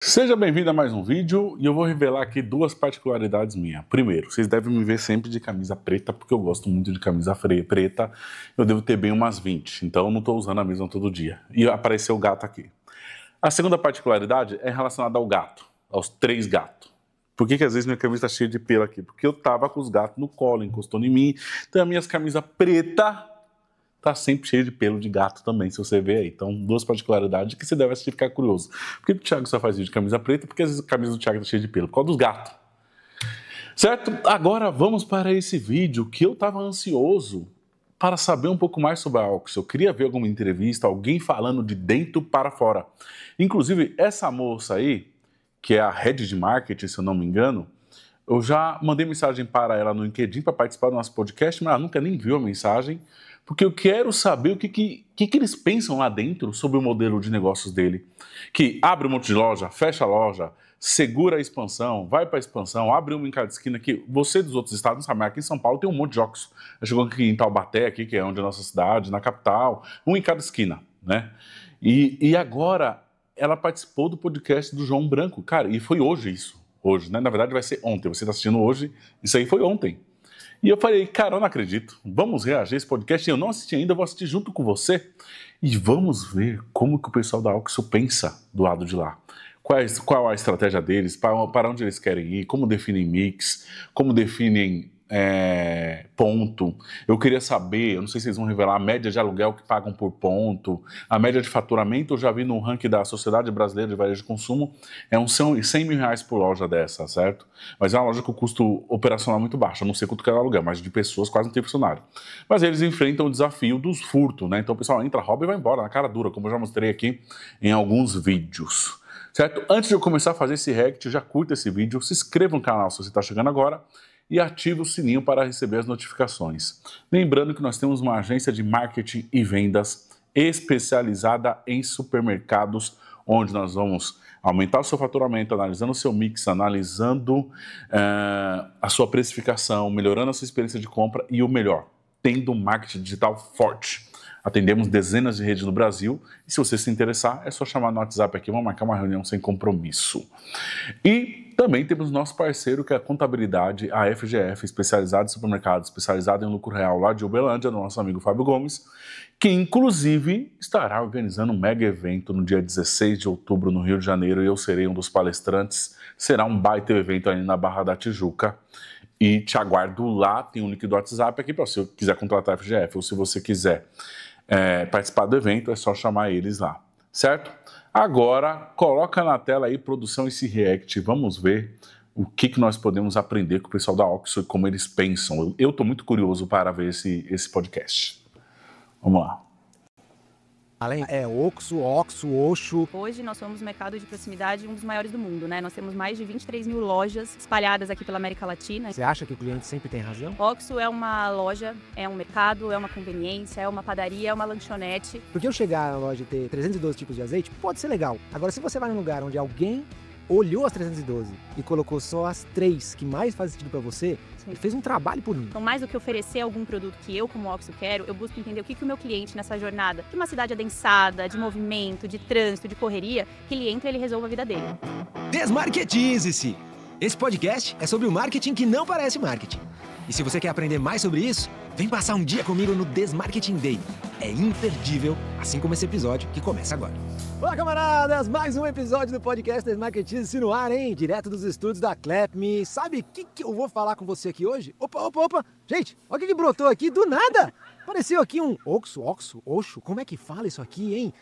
Seja bem-vindo a mais um vídeo e eu vou revelar aqui duas particularidades minhas. Primeiro, vocês devem me ver sempre de camisa preta, porque eu gosto muito de camisa preta. Eu devo ter bem umas 20, então eu não estou usando a mesma todo dia. E apareceu o gato aqui. A segunda particularidade é relacionada ao gato, aos 3 gatos. Por que às vezes minha camisa está cheia de pelo aqui? Porque eu tava com os gatos no colo, encostou em mim. Então as minhas camisas preta tá sempre cheio de pelo de gato também, se você ver aí. Então, duas particularidades que você deve assistir e ficar curioso. Por que o Thiago só faz vídeo de camisa preta? Porque às vezes a camisa do Thiago tá cheia de pelo. Por causa dos gatos. Certo? Agora vamos para esse vídeo que eu tava ansioso para saber um pouco mais sobre a Oxo. Eu queria ver alguma entrevista, alguém falando de dentro para fora. Inclusive, essa moça aí, que é a Head de Marketing, se eu não me engano, eu já mandei mensagem para ela no LinkedIn para participar do nosso podcast, mas ela nunca nem viu a mensagem, porque eu quero saber o que eles pensam lá dentro sobre o modelo de negócios dele. Que abre um monte de loja, fecha a loja, segura a expansão, vai para a expansão, abre uma em cada esquina, que você dos outros estados não sabe, mas aqui em São Paulo tem um monte de Oxo. Chegou aqui em Taubaté, aqui, que é onde é a nossa cidade, na capital, um em cada esquina, né? E agora ela participou do podcast do João Branco, cara, e foi hoje isso. Hoje, né? Na verdade vai ser ontem, você está assistindo hoje, isso aí foi ontem. E eu falei, cara, eu não acredito, vamos reagir a esse podcast, eu não assisti ainda, eu vou assistir junto com você e vamos ver como que o pessoal da Oxo pensa do lado de lá. Qual a estratégia deles, para onde eles querem ir, como definem mix, como definem ponto. Eu queria saber, eu não sei se eles vão revelar a média de aluguel que pagam por ponto, a média de faturamento, eu já vi no ranking da Sociedade Brasileira de Varejo de Consumo, é uns 100 mil reais por loja dessa, certo? Mas é uma loja com custo operacional muito baixo, eu não sei quanto que é o aluguel, mas de pessoas quase não tem funcionário. Mas eles enfrentam o desafio dos furtos, né? Então o pessoal entra, rouba e vai embora, na cara dura, como eu já mostrei aqui em alguns vídeos. Certo? Antes de eu começar a fazer esse react, já curta esse vídeo, se inscreva no canal se você está chegando agora e ative o sininho para receber as notificações. Lembrando que nós temos uma agência de marketing e vendas especializada em supermercados, onde nós vamos aumentar o seu faturamento, analisando o seu mix, analisando a sua precificação, melhorando a sua experiência de compra e o melhor, tendo um marketing digital forte. Atendemos dezenas de redes no Brasil e se você se interessar, é só chamar no WhatsApp aqui, vamos marcar uma reunião sem compromisso. E também temos nosso parceiro que é a Contabilidade, a FGF, especializada em supermercados, especializada em lucro real lá de Uberlândia, do nosso amigo Fábio Gomes, que inclusive estará organizando um mega evento no dia 16 de outubro no Rio de Janeiro e eu serei um dos palestrantes. Será um baita evento ali na Barra da Tijuca. E te aguardo lá, tem um link do WhatsApp aqui para se você quiser contratar a FGF ou se você quiser participar do evento, é só chamar eles lá, certo? Agora, coloca na tela aí, produção, esse react, vamos ver o que nós podemos aprender com o pessoal da Oxo e como eles pensam. Eu estou muito curioso para ver esse podcast. Vamos lá. Além Oxo, Oxo. Hoje nós somos um mercado de proximidade um dos maiores do mundo, né? Nós temos mais de 23 mil lojas espalhadas aqui pela América Latina. Você acha que o cliente sempre tem razão? Oxo é uma loja, é um mercado, é uma conveniência, é uma padaria, é uma lanchonete. Porque eu chegar na loja e ter 312 tipos de azeite, pode ser legal. Agora, se você vai num lugar onde alguém olhou as 312 e colocou só as 3 que mais fazem sentido para você, ele fez um trabalho por mim. Então, mais do que oferecer algum produto que eu, como Oxo, quero, eu busco entender o que o meu cliente, nessa jornada de uma cidade adensada, de movimento, de trânsito, de correria, que ele entra e ele resolva a vida dele. Desmarketize-se! Esse podcast é sobre o marketing que não parece marketing. E se você quer aprender mais sobre isso, vem passar um dia comigo no Desmarketing Day. É imperdível, assim como esse episódio que começa agora. Olá, camaradas! Mais um episódio do podcast Desmarketize-se no ar, hein? Direto dos estúdios da ClepMe. Sabe o que eu vou falar com você aqui hoje? Opa! Gente, olha o que brotou aqui do nada! Apareceu aqui um Oxo, como é que fala isso aqui, hein?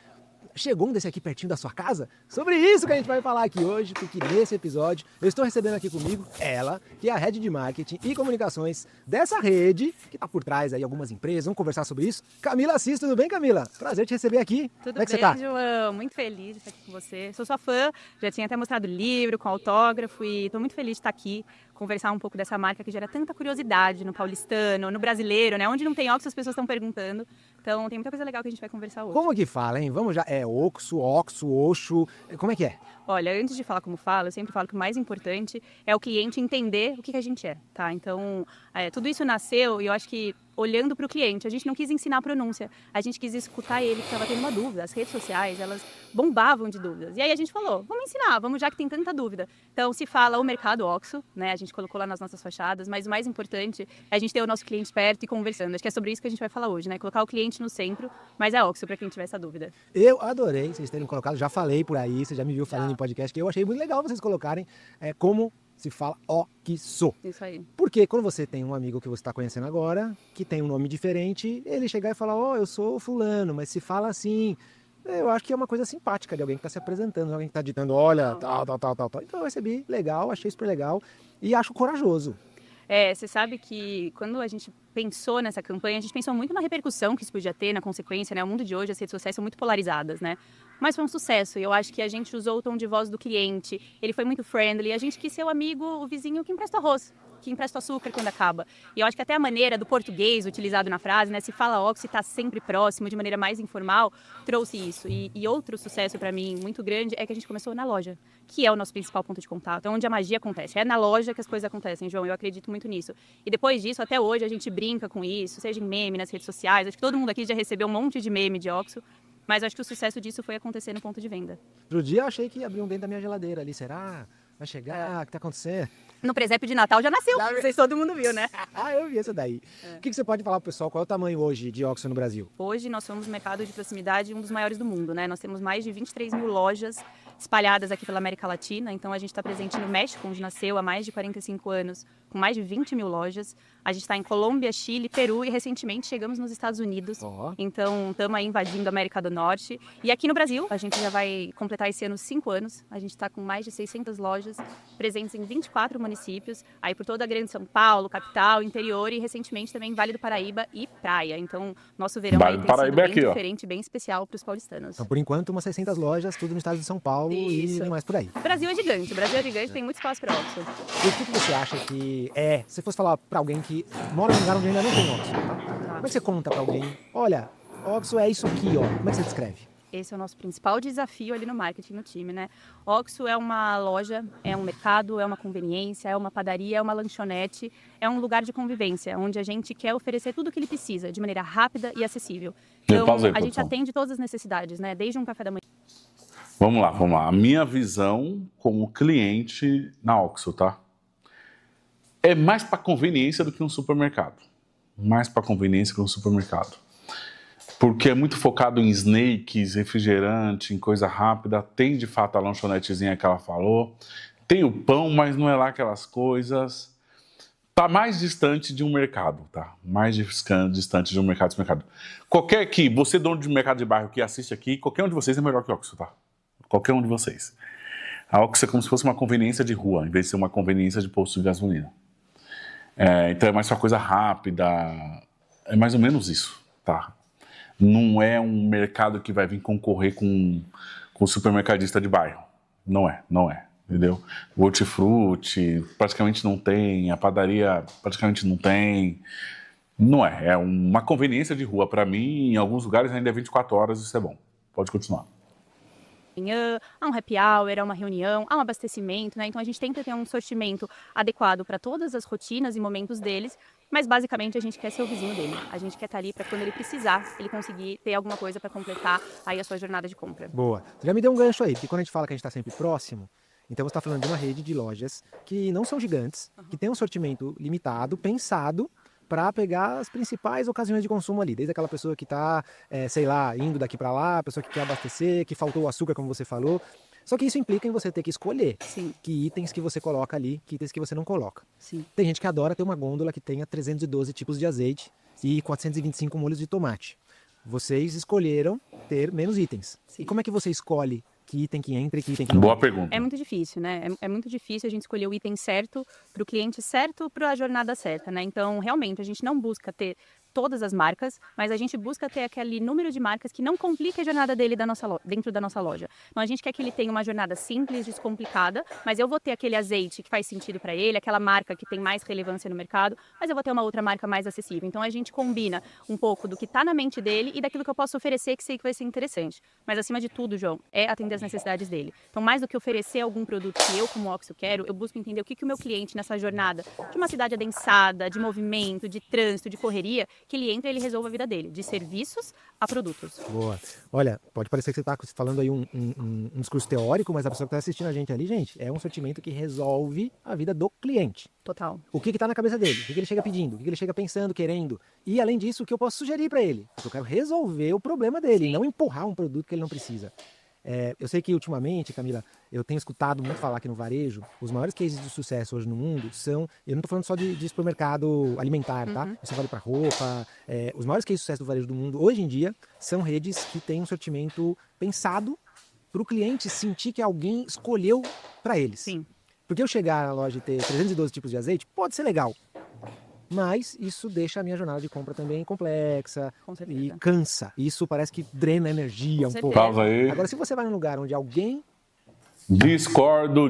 Chegou um desse aqui pertinho da sua casa? Sobre isso que a gente vai falar aqui hoje, porque nesse episódio eu estou recebendo aqui comigo ela, que é a Head de Marketing e Comunicações dessa rede, que está por trás aí algumas empresas. Vamos conversar sobre isso. Camila Assis, tudo bem, Camila? Prazer te receber aqui. Tudo Como é que bem, você tá? João? Muito feliz de estar aqui com você. Sou sua fã, já tinha até mostrado livro com autógrafo e estou muito feliz de estar aqui, conversar um pouco dessa marca que gera tanta curiosidade no paulistano, no brasileiro, né? Onde não tem Oxo, as pessoas estão perguntando. Então tem muita coisa legal que a gente vai conversar hoje. Como que fala, hein? Vamos já. Oxo, Oxo. Como é que é? Olha, antes de falar como fala, eu sempre falo que o mais importante é o cliente entender o que a gente é, tá? Então, tudo isso nasceu e eu acho que olhando para o cliente, a gente não quis ensinar a pronúncia, a gente quis escutar ele que estava tendo uma dúvida. As redes sociais, elas bombavam de dúvidas. E aí a gente falou, vamos ensinar, vamos já que tem tanta dúvida. Então, se fala o mercado OXXO, né? A gente colocou lá nas nossas fachadas, mas o mais importante é a gente ter o nosso cliente perto e conversando. Acho que é sobre isso que a gente vai falar hoje, né? Colocar o cliente no centro, mas é OXXO para quem tiver essa dúvida. Eu adorei vocês terem colocado, já falei por aí, você já me viu falando em podcast, que eu achei muito legal vocês colocarem como se fala OXXO. Isso aí. Porque quando você tem um amigo que você está conhecendo agora, que tem um nome diferente, ele chegar e falar, eu sou fulano, mas se fala assim. Eu acho que é uma coisa simpática de alguém que está se apresentando, alguém que está ditando, olha, tal. Então eu recebi, legal, achei super legal e acho corajoso. Você sabe que quando a gente pensou nessa campanha, a gente pensou muito na repercussão que isso podia ter, na consequência, né? O mundo de hoje, as redes sociais são muito polarizadas, né? Mas foi um sucesso e eu acho que a gente usou o tom de voz do cliente, ele foi muito friendly, a gente quis ser o amigo, o vizinho que empresta arroz, que empresta açúcar quando acaba. E eu acho que até a maneira do português utilizado na frase, né? Se fala OXXO, está sempre próximo, de maneira mais informal, trouxe isso. E outro sucesso para mim muito grande é que a gente começou na loja, que é o nosso principal ponto de contato, é onde a magia acontece. É na loja que as coisas acontecem, João, eu acredito muito nisso. E depois disso, até hoje, a gente brinca com isso, seja em meme, nas redes sociais. Acho que todo mundo aqui já recebeu um monte de meme de OXXO, mas acho que o sucesso disso foi acontecer no ponto de venda. Outro dia eu achei que ia abrir um dentro da minha geladeira ali, será? Vai chegar? O que tá acontecendo? No presépio de Natal já nasceu, vocês todo mundo viu, né? Eu vi essa daí. O que você pode falar pro pessoal? Qual é o tamanho hoje de OXXO no Brasil? Hoje nós somos um mercado de proximidade um dos maiores do mundo, né? Nós temos mais de 23 mil lojas espalhadas aqui pela América Latina. Então a gente está presente no México, onde nasceu há mais de 45 anos, com mais de 20 mil lojas. A gente está em Colômbia, Chile, Peru e recentemente chegamos nos Estados Unidos. Então estamos aí invadindo a América do Norte. E aqui no Brasil, a gente já vai completar esse ano 5 anos. A gente está com mais de 600 lojas presentes em 24 municípios, aí por toda a grande São Paulo, capital, interior e recentemente também Vale do Paraíba e praia. Então nosso verão aí tem sido bem diferente, bem especial para os paulistanos. Então por enquanto umas 600 lojas, tudo no estado de São Paulo. Isso. E mais por aí. O Brasil é gigante, tem muito espaço para OXXO. E o que você acha que se fosse falar para alguém que mora num lugar onde ainda não tem OXXO, como é que você conta para alguém, olha, OXXO é isso aqui, como é que você descreve? Esse é o nosso principal desafio ali no marketing, no time, né? OXXO é uma loja, é um mercado, é uma conveniência, é uma padaria, é uma lanchonete, é um lugar de convivência, onde a gente quer oferecer tudo o que ele precisa, de maneira rápida e acessível. Então, a gente atende todas as necessidades, né? Desde um café da manhã. Vamos lá. A minha visão como cliente na OXXO, tá? É mais para conveniência do que um supermercado. Mais para conveniência que um supermercado. Porque é muito focado em snacks, refrigerante, em coisa rápida. Tem, de fato, a lanchonetezinha que ela falou. Tem o pão, mas não é lá aquelas coisas. Tá mais distante de um mercado, tá? Mais distante de um mercado. Qualquer que, você dono de mercado de bairro que assiste aqui, qualquer um de vocês é melhor que o OXXO, tá? Qualquer um de vocês. A OXXO é como se fosse uma conveniência de rua, em vez de ser uma conveniência de posto de gasolina. Então é mais uma coisa rápida. É mais ou menos isso, tá? Não é um mercado que vai vir concorrer com o supermercadista de bairro. Não é, entendeu? O hortifruti praticamente não tem, a padaria praticamente não tem. Não é, é uma conveniência de rua. Para mim, em alguns lugares ainda é 24 horas, isso é bom. Pode continuar. Há um happy hour, há uma reunião, há um abastecimento, né? Então a gente tenta ter um sortimento adequado para todas as rotinas e momentos deles, mas basicamente a gente quer ser o vizinho dele. A gente quer estar ali para quando ele precisar, ele conseguir ter alguma coisa para completar aí a sua jornada de compra. Boa. Você já me deu um gancho aí, porque quando a gente fala que a gente está sempre próximo, então você está falando de uma rede de lojas que não são gigantes, que tem um sortimento limitado, pensado para pegar as principais ocasiões de consumo ali, desde aquela pessoa que está, indo daqui para lá, a pessoa que quer abastecer, que faltou o açúcar, como você falou. Só que isso implica em você ter que escolher que itens que você coloca ali, que itens que você não coloca. Sim. Tem gente que adora ter uma gôndola que tenha 312 tipos de azeite e 425 molhos de tomate. Vocês escolheram ter menos itens. Sim. E como é que você escolhe que item que entra e que item que não entra? Boa entra? pergunta. É muito difícil, né? É muito difícil a gente escolher o item certo para o cliente certo, para a jornada certa, né? Então, realmente, a gente não busca ter todas as marcas, mas a gente busca ter aquele número de marcas que não complique a jornada dele dentro da nossa loja. Então a gente quer que ele tenha uma jornada simples, descomplicada, mas eu vou ter aquele azeite que faz sentido para ele, aquela marca que tem mais relevância no mercado, mas eu vou ter uma outra marca mais acessível. Então a gente combina um pouco do que está na mente dele e daquilo que eu posso oferecer que sei que vai ser interessante. Mas acima de tudo, João, é atender as necessidades dele. Então mais do que oferecer algum produto que eu, como Oxo, quero, eu busco entender o que o meu cliente nessa jornada de uma cidade adensada, de movimento, de trânsito, de correria, que ele entra e ele resolva a vida dele, de serviços a produtos. Boa. Olha, pode parecer que você está falando aí um discurso teórico, mas a pessoa que está assistindo a gente ali, gente, é um sortimento que resolve a vida do cliente. Total. O que está na cabeça dele, o que ele chega pedindo, o que ele chega pensando, querendo. E além disso, o que eu posso sugerir para ele? Eu quero resolver o problema dele, não empurrar um produto que ele não precisa. Eu sei que ultimamente, Camila, eu tenho escutado muito falar aqui no varejo, os maiores cases de sucesso hoje no mundo são, eu não estou falando só de supermercado alimentar, tá? Isso vale para roupa. Os maiores cases de sucesso do varejo do mundo hoje em dia são redes que têm um sortimento pensado para o cliente sentir que alguém escolheu para eles. Sim. Porque eu chegar na loja e ter 312 tipos de azeite pode ser legal, mas isso deixa a minha jornada de compra também complexa e cansa. Isso parece que drena energia um pouco. Pausa aí. Agora, se você vai num lugar onde alguém... Discordo.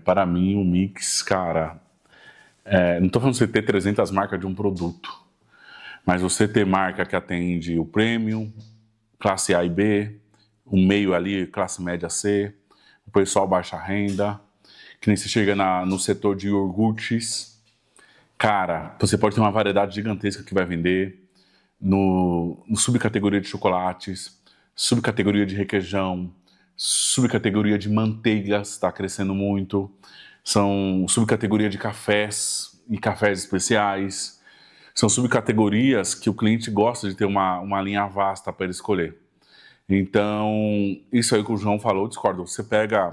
Para mim, o mix, cara... não estou falando de você ter 300 marcas de um produto, mas você ter marca que atende o premium, classe A e B, o meio ali, classe média C, o pessoal baixa renda... que nem você chega no setor de iogurtes, cara, você pode ter uma variedade gigantesca que vai vender no subcategoria de chocolates, subcategoria de requeijão, subcategoria de manteigas, está crescendo muito, são subcategoria de cafés e cafés especiais, são subcategorias que o cliente gosta de ter uma linha vasta para ele escolher. Então, isso aí que o João falou, eu discordo. Você pega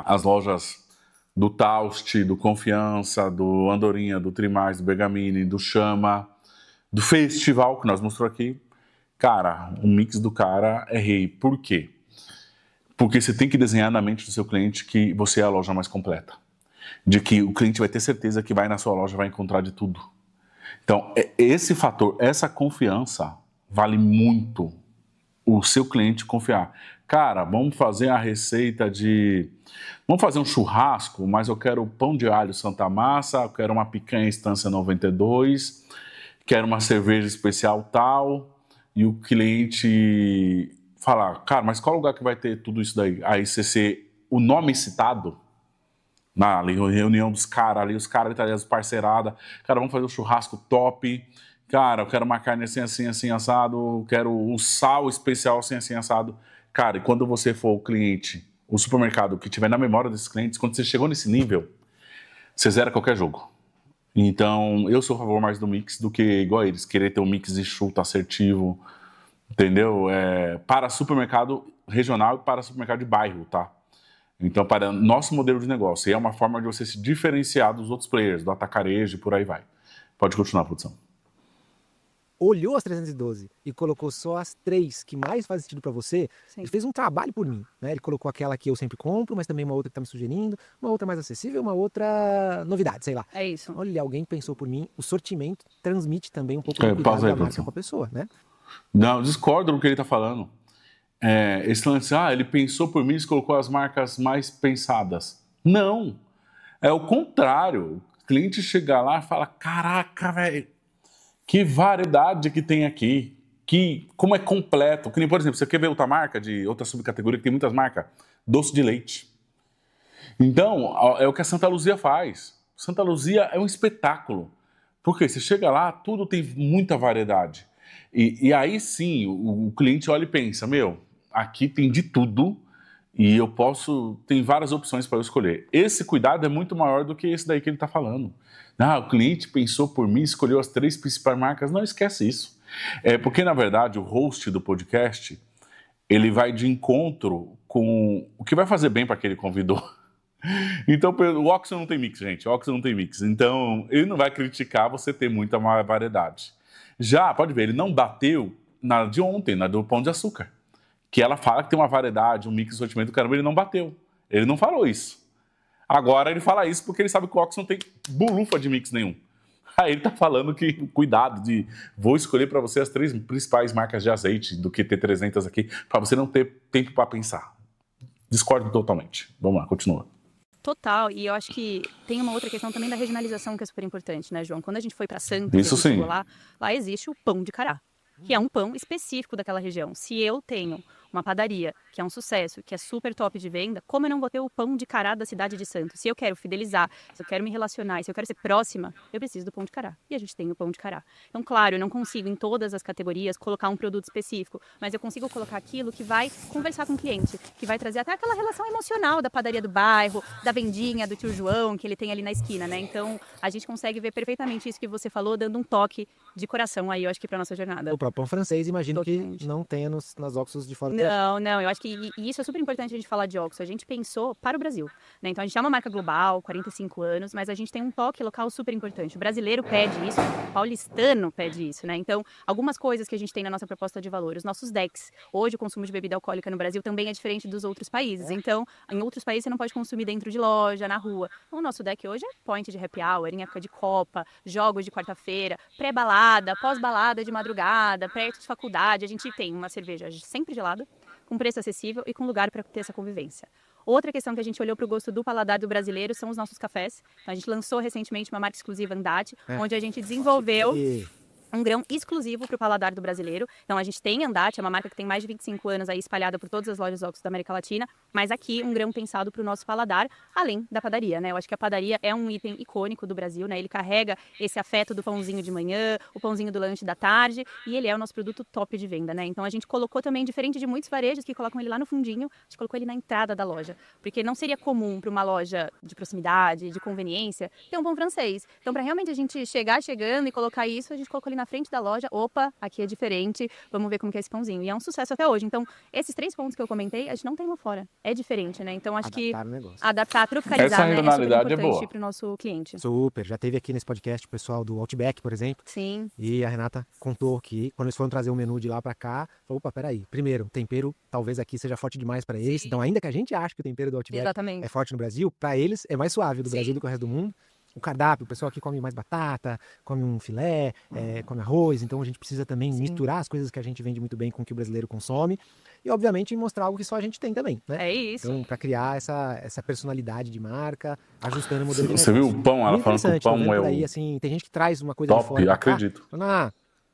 as lojas do Taust, do Confiança, do Andorinha, do Trimais, do Bergamini, do Chama, do Festival, que nós mostramos aqui. Cara, o mix do cara é rei. Por quê? Porque você tem que desenhar na mente do seu cliente que você é a loja mais completa. De que o cliente vai ter certeza que vai na sua loja e vai encontrar de tudo. Então, esse fator, essa confiança, vale muito o seu cliente confiar. Cara, vamos fazer a receita de... Vamos fazer um churrasco, mas eu quero pão de alho Santa Massa, eu quero uma picanha Estância 92, quero uma cerveja especial tal, e o cliente falar, cara, mas qual lugar que vai ter tudo isso daí? Aí você ser o nome citado, na reunião dos caras ali, os caras italianos parceirada, cara, vamos fazer um churrasco top, cara, eu quero uma carne assim, assim, assim, assado, eu quero um sal especial assim, assim, assado. Cara, e quando você for o cliente, o supermercado que tiver na memória desses clientes, quando você chegou nesse nível, você zera qualquer jogo. Então, eu sou a favor mais do mix do que igual eles, querer ter um mix enxuto, assertivo, entendeu? Para supermercado regional e para supermercado de bairro, tá? Então, para nosso modelo de negócio, é uma forma de você se diferenciar dos outros players, do atacarejo e por aí vai. Pode continuar, produção. Olhou as 312 e colocou só as 3 que mais fazem sentido para você, Sim. ele fez um trabalho por mim, né? Ele colocou aquela que eu sempre compro, mas também uma outra que tá me sugerindo, uma outra mais acessível, uma outra novidade, sei lá. É isso. Olha, alguém pensou por mim, o sortimento transmite também um pouco É, do cuidado pausa aí, da marca produção. com a pessoa, né? Não, discordo do que ele está falando. Esse lance, ele pensou por mim e colocou as marcas mais pensadas. Não, é o contrário. O cliente chega lá e fala, caraca, velho, que variedade que tem aqui, como é completo. Que nem, por exemplo, você quer ver outra marca, de outra subcategoria, que tem muitas marcas? Doce de leite. Então, é o que a Santa Luzia faz. Santa Luzia é um espetáculo. Porque você chega lá, tudo tem muita variedade. E aí sim, o cliente olha e pensa, aqui tem de tudo e tem várias opções para eu escolher. Esse cuidado é muito maior do que esse daí que ele está falando. O cliente pensou por mim, escolheu as 3 principais marcas. Não esquece isso. Porque, na verdade, o host do podcast, ele vai de encontro com o que vai fazer bem para aquele convidou. Então, o Oxo não tem mix, gente. O Oxo não tem mix. Então, ele não vai criticar você ter muita variedade. Já, pode ver, ele não bateu na de ontem, na do Pão de Açúcar. Que ela fala que tem uma variedade, um mix de sortimento do caramba, ele não bateu. Ele não falou isso. Agora ele fala isso porque ele sabe que o Oxo não tem bulufa de mix nenhum. Aí ele tá falando que, cuidado, vou escolher para você as 3 principais marcas de azeite do QT300 aqui, para você não ter tempo para pensar. Discordo totalmente. Vamos lá, continua. Total, e eu acho que tem uma outra questão também da regionalização que é super importante, né, João? Quando a gente foi para Santos, Isso sim. lá existe o pão de cará, que é um pão específico daquela região. Se eu tenho uma padaria, que é um sucesso, que é super top de venda, como eu não vou ter o pão de cará da cidade de Santos? Se eu quero fidelizar, se eu quero me relacionar, se eu quero ser próxima, eu preciso do pão de cará. E a gente tem o pão de cará. Então, claro, eu não consigo em todas as categorias colocar um produto específico, mas eu consigo colocar aquilo que vai conversar com o cliente, que vai trazer até aquela relação emocional da padaria do bairro, da vendinha do tio João, que ele tem ali na esquina, né? Então, a gente consegue ver perfeitamente isso que você falou, dando um toque de coração aí, eu acho que para nossa jornada. O próprio pão francês, imagino Totalmente. que não tenha nas Oxos de fora. Não, eu acho que e isso é super importante a gente falar de Oxo. A gente pensou para o Brasil, né? Então a gente é uma marca global, 45 anos, mas a gente tem um toque local super importante. O brasileiro pede isso, o paulistano pede isso, né? Então, algumas coisas que a gente tem na nossa proposta de valor, os nossos decks. Hoje o consumo de bebida alcoólica no Brasil também é diferente dos outros países. Então, em outros países você não pode consumir dentro de loja, na rua. O nosso deck hoje é point de happy hour, em época de Copa, jogos de quarta-feira, pré-balada, pós-balada de madrugada, perto de faculdade. A gente tem uma cerveja sempre gelada, com preço acessível e com lugar para ter essa convivência. Outra questão que a gente olhou para o gosto do paladar do brasileiro são os nossos cafés. Então, a gente lançou recentemente uma marca exclusiva Andati, onde a gente desenvolveu um grão exclusivo para o paladar do brasileiro. Então, a gente tem Andati, é uma marca que tem mais de 25 anos aí espalhada por todas as lojas Oxo da América Latina, mas aqui um grão pensado para o nosso paladar, além da padaria, né? Eu acho que a padaria é um item icônico do Brasil, né? Ele carrega esse afeto do pãozinho de manhã, o pãozinho do lanche da tarde, e ele é o nosso produto top de venda, né? Então, a gente colocou também, diferente de muitos varejos que colocam ele lá no fundinho, a gente colocou ele na entrada da loja, porque não seria comum para uma loja de proximidade, de conveniência, ter um pão francês. Então, para realmente a gente chegar chegando e colocar isso, a gente colocou ele na frente da loja, opa, aqui é diferente, vamos ver como que é esse pãozinho. E é um sucesso até hoje. Então, esses 3 pontos que eu comentei, a gente não tem lá fora. É diferente, né? Então, acho que adaptar, tropicalizar, essa né, regionalidade é super importante boa para o nosso cliente. Super. Já teve aqui nesse podcast o pessoal do Outback, por exemplo. Sim. E a Renata contou que quando eles foram trazer o menu de lá pra cá, falou, opa, peraí. Primeiro, o tempero talvez aqui seja forte demais pra eles. Então, ainda que a gente ache que o tempero do Outback é forte no Brasil, pra eles é mais suave do Brasil do que o resto do mundo. O cardápio, o pessoal aqui come mais batata, come um filé, come arroz, então a gente precisa também misturar as coisas que a gente vende muito bem com o que o brasileiro consome e, obviamente, mostrar algo que só a gente tem também, né? É isso. Então, para criar essa personalidade de marca, ajustando o modelo de Você negócio. viu o pão? Ela falando que o pão é aí, o assim, tem gente que traz uma coisa top, de fora acredito. Falando,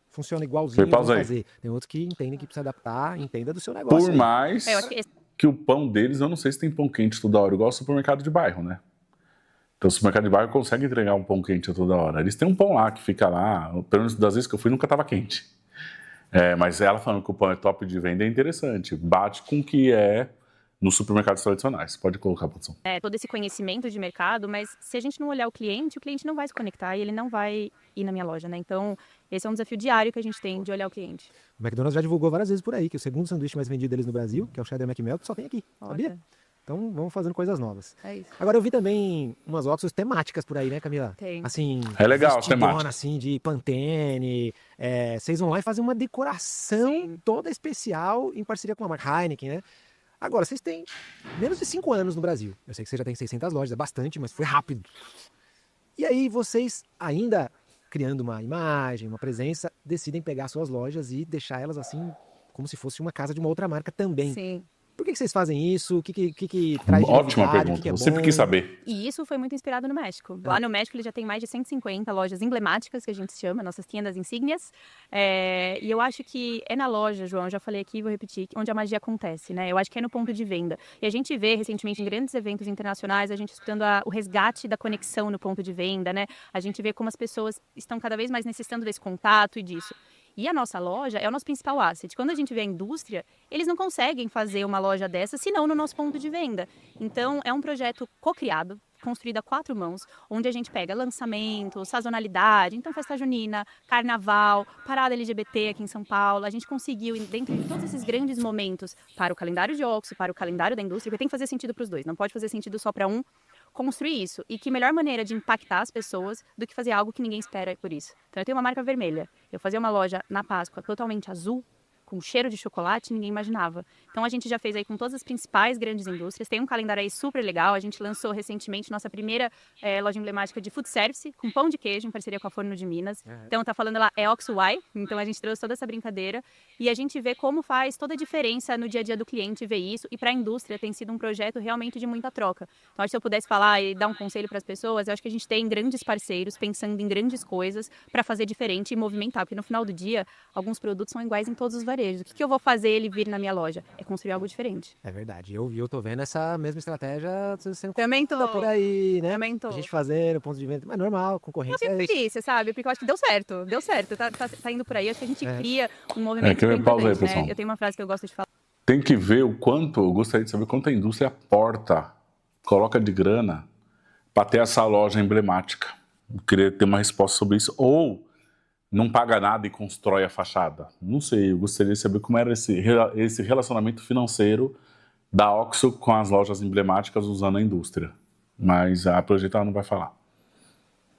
funciona igualzinho, vamos fazer. Tem outros que entendem que precisa adaptar, entenda do seu negócio. Por mais eu acho que o pão deles, eu não sei se tem pão quente toda hora, igual o supermercado de bairro, né? Então, o supermercado de bairro consegue entregar um pão quente a toda hora. Eles têm um pão lá que fica lá, pelo menos das vezes que eu fui, nunca estava quente. Mas ela falando que o pão é top de venda é interessante. Bate com o que é nos supermercados tradicionais. Pode colocar, produção. Todo esse conhecimento de mercado, mas se a gente não olhar o cliente não vai se conectar e ele não vai ir na minha loja, né? Então, esse é um desafio diário que a gente tem de olhar o cliente. O McDonald's já divulgou várias vezes por aí que o segundo sanduíche mais vendido deles no Brasil, que é o Cheddar McMelt, só tem aqui, sabia? Então, vamos fazendo coisas novas. É isso. Agora, eu vi também umas Oxos temáticas por aí, né, Camila? Tem. Assim, é legal, temática. Assim, de Pantene. Vocês vão lá e fazem uma decoração toda especial em parceria com a marca Heineken, né? Agora, vocês têm menos de 5 anos no Brasil. Eu sei que você já tem 600 lojas, é bastante, mas foi rápido. E aí, vocês ainda criando uma imagem, uma presença, decidem pegar suas lojas e deixar elas assim, como se fosse uma casa de uma outra marca também. Sim. Por que vocês fazem isso? O que traz de Ótima novidade? pergunta, Que é eu sempre quis saber. E isso foi muito inspirado no México. Lá no México ele já tem mais de 150 lojas emblemáticas, que a gente chama, nossas tendas insígnias. E eu acho que é na loja, João, já falei aqui e vou repetir, onde a magia acontece, né? Eu acho que é no ponto de venda. E a gente vê recentemente em grandes eventos internacionais, a gente escutando o resgate da conexão no ponto de venda, né? A gente vê como as pessoas estão cada vez mais necessitando desse contato e disso. E a nossa loja é o nosso principal asset. Quando a gente vê a indústria, eles não conseguem fazer uma loja dessa, senão no nosso ponto de venda. Então, é um projeto co-criado, construído a 4 mãos, onde a gente pega lançamento, sazonalidade, então festa junina, carnaval, parada LGBT aqui em São Paulo. A gente conseguiu, dentro de todos esses grandes momentos, para o calendário de Oxo, para o calendário da indústria, porque tem que fazer sentido para os dois, não pode fazer sentido só para um, construir isso. E que melhor maneira de impactar as pessoas do que fazer algo que ninguém espera por isso. Então, eu tenho uma marca vermelha. Eu fazia uma loja na Páscoa totalmente azul, com cheiro de chocolate, ninguém imaginava. Então a gente já fez aí com todas as principais grandes indústrias, tem um calendário aí super legal, a gente lançou recentemente nossa primeira loja emblemática de food service, com pão de queijo, em parceria com a Forno de Minas. Então tá falando lá, é OXY, então a gente trouxe toda essa brincadeira e a gente vê como faz toda a diferença no dia a dia do cliente ver isso, e para a indústria tem sido um projeto realmente de muita troca. Então acho que se eu pudesse falar e dar um conselho para as pessoas, eu acho que a gente tem grandes parceiros pensando em grandes coisas para fazer diferente e movimentar, porque no final do dia, alguns produtos são iguais em todos os varejos. O que eu vou fazer ele vir na minha loja? É construir algo diferente. É verdade. Eu tô vendo essa mesma estratégia sendo Também tô. por aí, né? Também tô. A gente fazendo pontos de venda, mas normal, concorrência. Eu fico feliz, sabe? Porque eu acho que deu certo. Tá indo por aí. Acho que a gente cria um movimento que eu bem pausa aí, importante, pessoal. né? Eu tenho uma frase que eu gosto de falar. Tem que ver o quanto, eu gostaria de saber quanto a indústria aporta, coloca de grana para ter essa loja emblemática. Eu queria ter uma resposta sobre isso. Ou não paga nada e constrói a fachada. Não sei, eu gostaria de saber como era esse relacionamento financeiro da OXXO com as lojas emblemáticas usando a indústria. Mas a projetada não vai falar.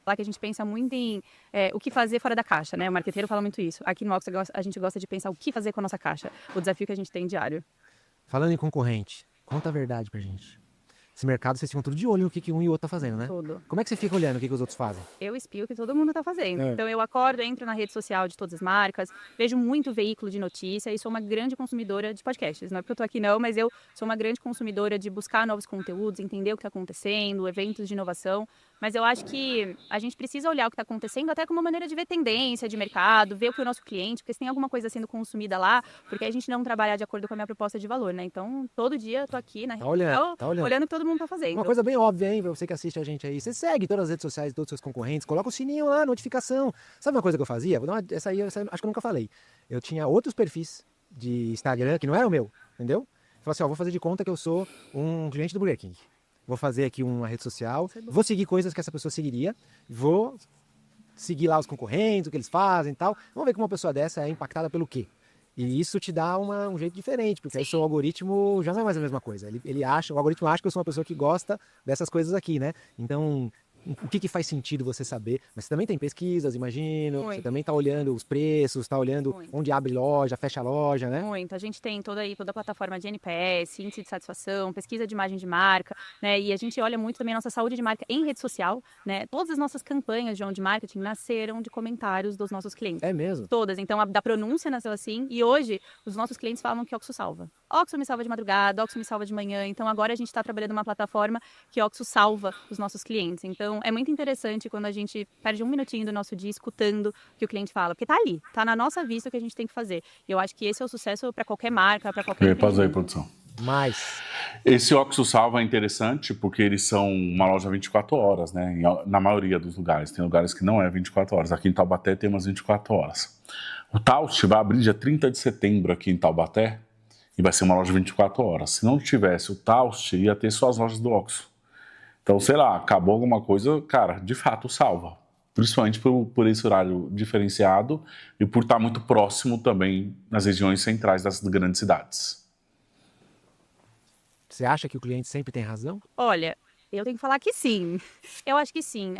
Lá que a gente pensa muito em o que fazer fora da caixa, né? O marqueteiro fala muito isso. Aqui no OXXO a gente gosta de pensar o que fazer com a nossa caixa. O desafio que a gente tem diário. Falando em concorrente, conta a verdade pra gente. Esse mercado, vocês ficam tudo de olho no que um e o outro tá fazendo, né? Tudo. Como é que você fica olhando o que os outros fazem? Eu espio o que todo mundo está fazendo. Então eu acordo, entro na rede social de todas as marcas, vejo muito veículo de notícia e sou uma grande consumidora de podcasts. Não é porque eu tô aqui não, mas eu sou uma grande consumidora de buscar novos conteúdos, entender o que está acontecendo, eventos de inovação. Mas eu acho que a gente precisa olhar o que está acontecendo até como uma maneira de ver tendência de mercado, ver o que o nosso cliente, porque se tem alguma coisa sendo consumida lá, porque a gente não trabalha de acordo com a minha proposta de valor, né? Então todo dia eu tô aqui na rede social, olhando o que todo mundo está fazendo. Uma coisa bem óbvia, hein, pra você que assiste a gente aí. Você segue todas as redes sociais de todos os seus concorrentes, coloca o sininho lá, notificação. Sabe uma coisa que eu fazia? Essa aí acho que eu nunca falei. Eu tinha outros perfis de Instagram que não era o meu, entendeu? Eu falei assim, ó, vou fazer de conta que eu sou um cliente do Burger King. Vou fazer aqui uma rede social, vou seguir coisas que essa pessoa seguiria, vou seguir lá os concorrentes, o que eles fazem e tal. Vamos ver como uma pessoa dessa é impactada pelo quê. E isso te dá um jeito diferente, porque aí seu algoritmo já não é mais a mesma coisa. O algoritmo acha que eu sou uma pessoa que gosta dessas coisas aqui, né? Então, o que faz sentido você saber? Mas você também tem pesquisas, imagino. Muito. Você também está olhando os preços, está olhando Muito. onde abre loja, fecha loja, né? Muito. A gente tem toda a plataforma de NPS, índice de satisfação, pesquisa de imagem de marca, né? E a gente olha muito também a nossa saúde de marca em rede social, né? Todas as nossas campanhas de marketing nasceram de comentários dos nossos clientes. É mesmo? Todas. Então, da pronúncia nasceu assim. E hoje, os nossos clientes falam que OXXO salva. OXXO me salva de madrugada, OXXO me salva de manhã. Então, agora a gente está trabalhando uma plataforma que OXXO salva os nossos clientes. Então, é muito interessante quando a gente perde um minutinho do nosso dia escutando o que o cliente fala. Porque tá ali, tá na nossa vista o que a gente tem que fazer. E eu acho que esse é o sucesso para qualquer marca, para qualquer Pausa aí, produção. Mas Esse OXXO Salva é interessante porque eles são uma loja 24 horas, né? Na maioria dos lugares. Tem lugares que não é 24 horas. Aqui em Taubaté tem umas 24 horas. O Taust vai abrir dia 30 de setembro aqui em Taubaté e vai ser uma loja 24 horas. Se não tivesse o Taust, ia ter só as lojas do OXXO. Então, sei lá, acabou alguma coisa, cara, de fato salva. Principalmente por esse horário diferenciado e por estar muito próximo também nas regiões centrais das grandes cidades. você acha que o cliente sempre tem razão? Olha, eu tenho que falar que sim. Eu acho que sim.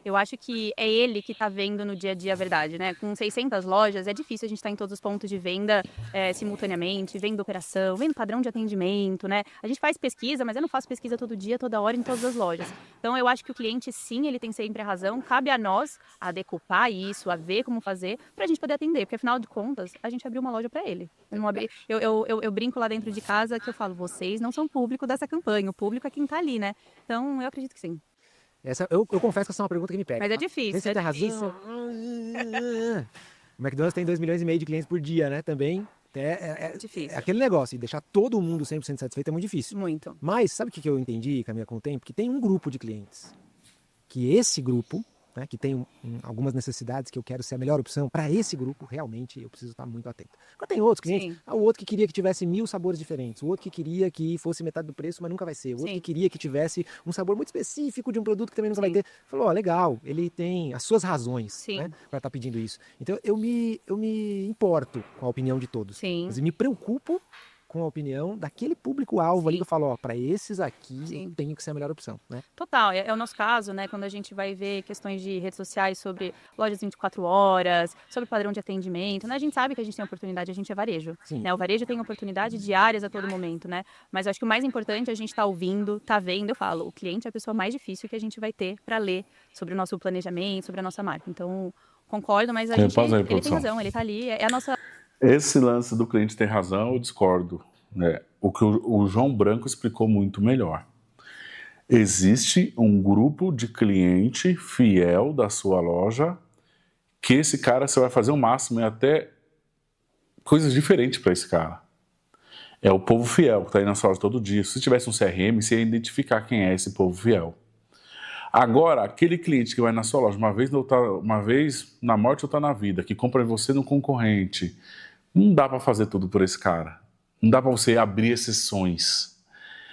Eu acho que é ele que está vendo no dia a dia a verdade, né? Com 600 lojas, é difícil a gente estar em todos os pontos de venda simultaneamente, vendo operação, vendo padrão de atendimento, né? A gente faz pesquisa, mas eu não faço pesquisa todo dia, toda hora, em todas as lojas. Então, eu acho que o cliente, sim, ele tem sempre a razão. Cabe a nós a decupar isso, a ver como fazer, para a gente poder atender. Porque, afinal de contas, a gente abriu uma loja para ele. Eu brinco lá dentro de casa que eu falo, vocês não são público dessa campanha, o público é quem está ali, né? Então, eu acredito que sim. Eu confesso que essa é uma pergunta que me pega. Mas é difícil, Você tem razão? O McDonald's tem 2,5 milhões de clientes por dia, né? Também é difícil. É aquele negócio, e deixar todo mundo 100% satisfeito é muito difícil. Muito. Mas sabe o que eu entendi, Camila, com o tempo? Que tem um grupo de clientes. Que esse grupo, né, que tem algumas necessidades que eu quero ser a melhor opção, para esse grupo, realmente, eu preciso estar muito atento. Agora tem outros clientes, o outro que queria que tivesse 1000 sabores diferentes, o outro que queria que fosse metade do preço, mas nunca vai ser, o outro que queria que tivesse um sabor muito específico de um produto que também nunca vai ter. Falou, ó, legal, ele tem as suas razões, né, para estar pedindo isso. Então, eu me importo com a opinião de todos. Sim. Mas eu me preocupo com a opinião daquele público-alvo ali que eu falo, ó, para esses aqui Sim. eu tenho que ser a melhor opção, né? Total, é o nosso caso, né? Quando a gente vai ver questões de redes sociais sobre lojas 24 horas, sobre padrão de atendimento, né? A gente sabe que a gente tem oportunidade, a gente é varejo, Sim. né? O varejo tem oportunidades diárias a todo momento, né? Mas eu acho que o mais importante é a gente estar ouvindo, estar vendo. Eu falo, o cliente é a pessoa mais difícil que a gente vai ter para ler sobre o nosso planejamento, sobre a nossa marca. Então, concordo, mas ele tem razão, ele tá ali, é a nossa... Esse lance do cliente tem razão, eu discordo, né? O que o João Branco explicou muito melhor. Existe um grupo de cliente fiel da sua loja que esse cara você vai fazer o máximo e até coisas diferentes para esse cara. É o povo fiel que está aí na sua loja todo dia. Se tivesse um CRM, você ia identificar quem é esse povo fiel. Agora, aquele cliente que vai na sua loja uma vez na morte ou outra na vida, que compra você no concorrente, não dá para fazer tudo por esse cara. Não dá para você abrir exceções.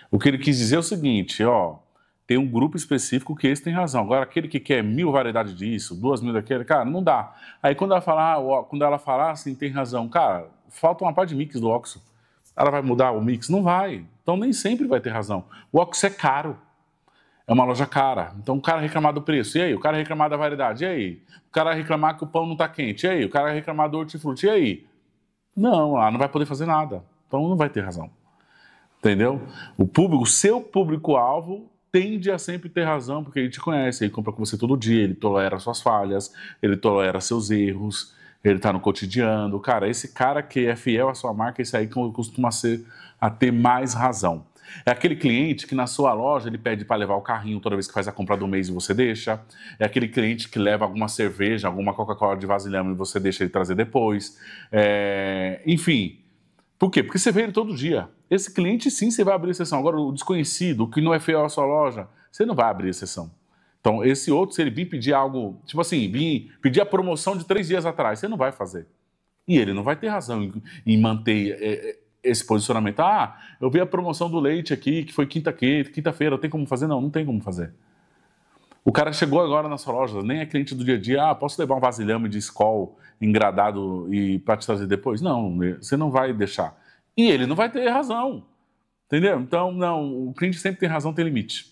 O que ele quis dizer é o seguinte, ó, tem um grupo específico que esse tem razão. Agora, aquele que quer 1000 variedades disso, 2000 daquele, cara, não dá. Aí quando ela falar assim, tem razão, cara, falta uma parte de mix do Oxo. Ela vai mudar o mix? Não vai. Então nem sempre vai ter razão. O Oxo é caro. É uma loja cara. Então o cara reclamar do preço, e aí? O cara reclamar da variedade, e aí? O cara reclamar que o pão não tá quente, e aí? O cara reclamar do hortifruti, e aí? Não, ela não vai poder fazer nada. Então não vai ter razão. Entendeu? O seu público-alvo tende a sempre ter razão, porque ele te conhece, ele compra com você todo dia, ele tolera suas falhas, ele tolera seus erros, ele tá no cotidiano. Cara, esse cara que é fiel à sua marca, esse aí costuma a ter mais razão. É aquele cliente que na sua loja ele pede para levar o carrinho toda vez que faz a compra do mês e você deixa. É aquele cliente que leva alguma cerveja, alguma Coca-Cola de vasilhame e você deixa ele trazer depois. Enfim, por quê? Porque você vê ele todo dia. Esse cliente sim você vai abrir exceção. Agora o desconhecido, o que não é fiel à sua loja, você não vai abrir exceção. Então esse outro, se ele vir pedir algo, tipo assim, vir pedir a promoção de 3 dias atrás, você não vai fazer. E ele não vai ter razão em manter esse posicionamento. Ah, eu vi a promoção do leite aqui, que foi quinta-feira, tem como fazer? Não, não tem como fazer. O cara chegou agora na sua loja, nem é cliente do dia a dia, posso levar um vasilhame de Skol engradado e para te trazer depois? Não, você não vai deixar. E ele não vai ter razão, entendeu? Então, não, o cliente sempre tem razão, tem limite.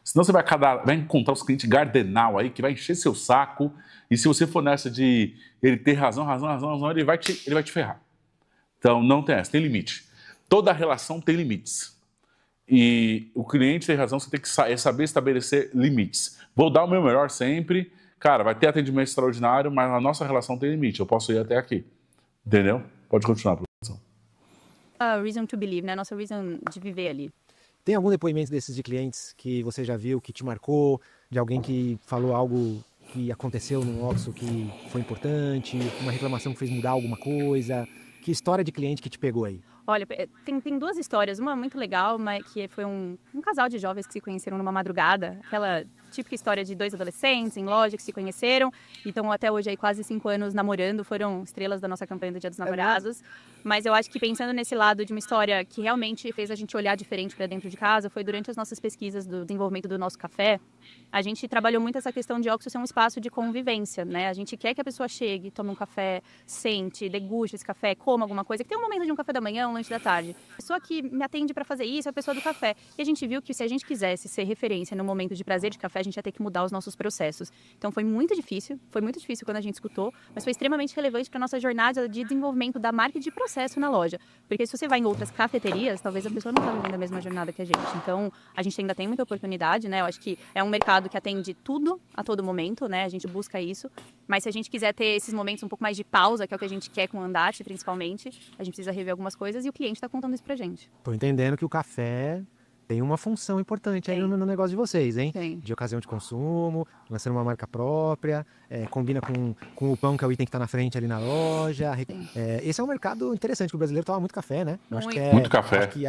Senão você vai encontrar os clientes gardenal aí, que vai encher seu saco, e se você for nessa de ele ter razão, ele vai te ferrar. Então, não tem essa, tem limite. Toda relação tem limites. E o cliente tem razão, você tem que saber estabelecer limites. Vou dar o meu melhor sempre, cara, vai ter atendimento extraordinário, mas a nossa relação tem limite, eu posso ir até aqui. Entendeu? Pode continuar, produção. A reason to believe, né? A nossa reason de viver ali. Tem algum depoimento desses de clientes que você já viu, que te marcou, de alguém que falou algo que aconteceu no Oxo que foi importante, uma reclamação que fez mudar alguma coisa? Que história de cliente que te pegou aí? Olha, tem 2 histórias. Uma muito legal, mas que foi um casal de jovens que se conheceram numa madrugada. Aquela típica história de 2 adolescentes em loja que se conheceram. E estão até hoje aí quase 5 anos namorando. Foram estrelas da nossa campanha do Dia dos Namorados. Mas eu acho que pensando nesse lado de uma história que realmente fez a gente olhar diferente para dentro de casa, foi durante as nossas pesquisas do desenvolvimento do nosso café. A gente trabalhou muito essa questão de Oxo ser um espaço de convivência, né? A gente quer que a pessoa chegue, tome um café, sente, deguste esse café, coma alguma coisa, que tem um momento de um café da manhã, um lanche da tarde. A pessoa que me atende para fazer isso é a pessoa do café. E a gente viu que se a gente quisesse ser referência no momento de prazer de café, a gente ia ter que mudar os nossos processos. Então foi muito difícil quando a gente escutou, mas foi extremamente relevante para a nossa jornada de desenvolvimento da marca e de processo na loja. Porque se você vai em outras cafeterias, talvez a pessoa não está vivendo a mesma jornada que a gente. Então a gente ainda tem muita oportunidade, né? Eu acho que é um mercado que atende tudo a todo momento, né? A gente busca isso. Mas se a gente quiser ter esses momentos um pouco mais de pausa, que é o que a gente quer com o Andarte, principalmente, a gente precisa rever algumas coisas e o cliente está contando isso pra gente. Tô entendendo que o café tem uma função importante aí no negócio de vocês, hein? Tem. De ocasião de consumo, lançando uma marca própria, combina com o pão, que é o item que está na frente ali na loja. Esse é um mercado interessante, que o brasileiro toma muito café, né? Muito café. Acho que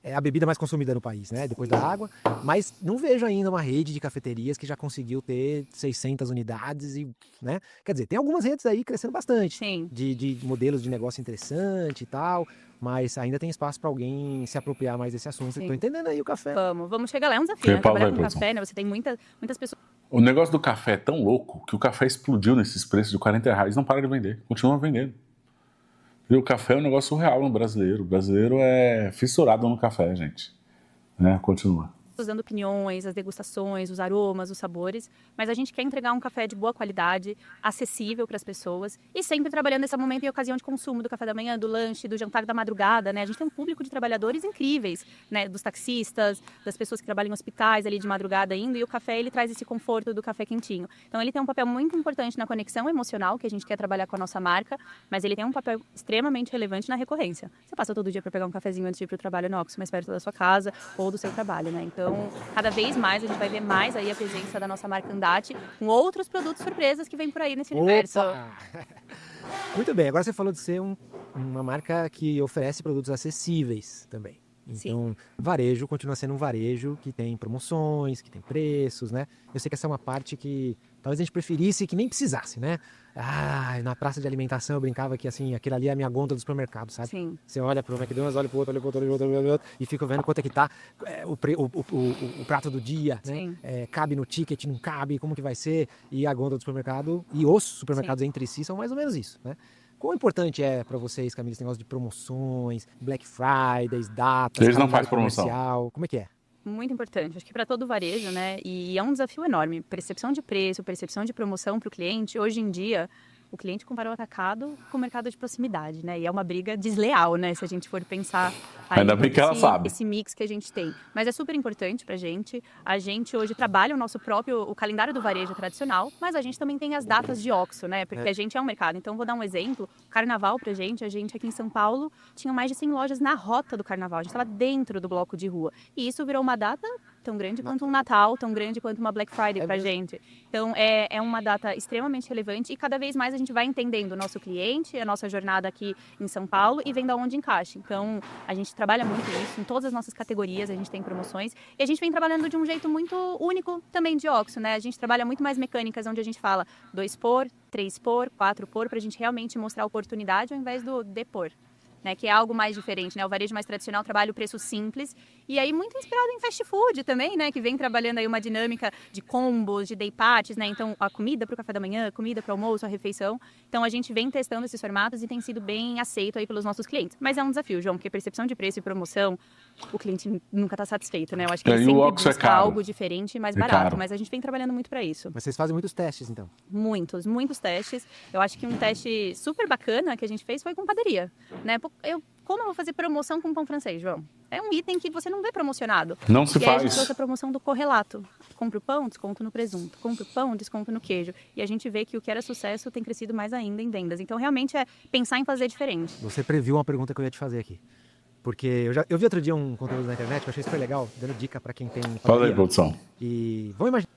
é a bebida mais consumida no país, né? Depois da água. Mas não vejo ainda uma rede de cafeterias que já conseguiu ter 600 unidades e, né? Quer dizer, tem algumas redes aí crescendo bastante. Sim. De modelos de negócio interessante e tal. Mas ainda tem espaço para alguém se apropriar mais desse assunto. Estou entendendo aí o café. Vamos chegar lá. É um desafio, né? Trabalhar com café, né? Você tem muitas pessoas... O negócio do café é tão louco que o café explodiu nesses preços de R$40. Não para de vender. Continua vendendo. E o café é um negócio surreal no brasileiro. O brasileiro é fissurado no café, gente. Né? Continua. Dando opiniões, as degustações, os aromas, os sabores, mas a gente quer entregar um café de boa qualidade, acessível para as pessoas e sempre trabalhando nesse momento e ocasião de consumo do café da manhã, do lanche, do jantar da madrugada, né? A gente tem um público de trabalhadores incríveis, né? Dos taxistas, das pessoas que trabalham em hospitais ali de madrugada indo, e o café ele traz esse conforto do café quentinho. Então ele tem um papel muito importante na conexão emocional que a gente quer trabalhar com a nossa marca, mas ele tem um papel extremamente relevante na recorrência. Você passa todo dia para pegar um cafezinho antes de ir para o trabalho no Oxxo, mais perto da sua casa ou do seu trabalho, né? Então, cada vez mais a gente vai ver mais aí a presença da nossa marca Andati com outros produtos surpresas que vem por aí nesse universo. Muito bem, agora você falou de ser uma marca que oferece produtos acessíveis também. Então, sim, varejo continua sendo um varejo que tem promoções, que tem preços, né? Eu sei que essa é uma parte que talvez a gente preferisse que nem precisasse, né? Na praça de alimentação eu brincava que assim, aquilo ali é a minha gôndola do supermercado, sabe? Sim. Você olha pro McDonald's, olha pro outro, olha pro outro, olha pro outro, olha pro outro e fica vendo quanto é que tá o prato do dia, né? Cabe no ticket, não cabe, como que vai ser? E a gôndola do supermercado e os supermercados entre si são mais ou menos isso, né? Quão importante é para vocês, Camila, esse negócio de promoções, Black Fridays, datas, eles não fazem promoção comercial, como é que é? Muito importante, acho que para todo o varejo, né? E é um desafio enorme. Percepção de preço, percepção de promoção para o cliente. Hoje em dia, o cliente compara o atacado com o mercado de proximidade, né? E é uma briga desleal, né? Se a gente for pensar ainda bem que ela sabe esse mix que a gente tem. Mas é super importante pra gente. A gente hoje trabalha o nosso próprio, o calendário do varejo tradicional, mas a gente também tem as datas de Oxxo, né? Porque a gente é um mercado. Então, vou dar um exemplo. Carnaval pra gente, a gente aqui em São Paulo tinha mais de 100 lojas na rota do carnaval. A gente estava dentro do bloco de rua. E isso virou uma data tão grande quanto um Natal, tão grande quanto uma Black Friday pra gente. Então, é uma data extremamente relevante e cada vez mais a gente vai entendendo o nosso cliente, a nossa jornada aqui em São Paulo e vendo aonde encaixa. Então, a gente trabalha muito isso, em todas as nossas categorias a gente tem promoções e a gente vem trabalhando de um jeito muito único também de Oxxo, né? A gente trabalha muito mais mecânicas, onde a gente fala 2 por, 3 por, 4 por, pra gente realmente mostrar a oportunidade ao invés do depor. Né, que é algo mais diferente, né? O varejo mais tradicional trabalha o preço simples e aí muito inspirado em fast food também, né? Que vem trabalhando aí uma dinâmica de combos, de day parties, né? Então, a comida para o café da manhã, comida para o almoço, a refeição. Então, a gente vem testando esses formatos e tem sido bem aceito aí pelos nossos clientes. Mas é um desafio, João, porque percepção de preço e promoção, o cliente nunca está satisfeito, né? Eu acho que ele sempre busca algo diferente e mais barato, mas a gente vem trabalhando muito para isso. Mas vocês fazem muitos testes, então? Muitos testes. Eu acho que um teste super bacana que a gente fez foi com padaria, né? Como eu vou fazer promoção com pão francês, João? É um item que você não vê promocionado. Não se faz. E aí a gente trouxe a promoção do correlato. Compre o pão, desconto no presunto. Compre o pão, desconto no queijo. E a gente vê que o que era sucesso tem crescido mais ainda em vendas. Então, realmente, é pensar em fazer diferente. Você previu uma pergunta que eu ia te fazer aqui. Porque eu vi outro dia um conteúdo na internet que eu achei super legal, dando dica para quem tem padaria. Fala aí, produção. E vamos imaginar...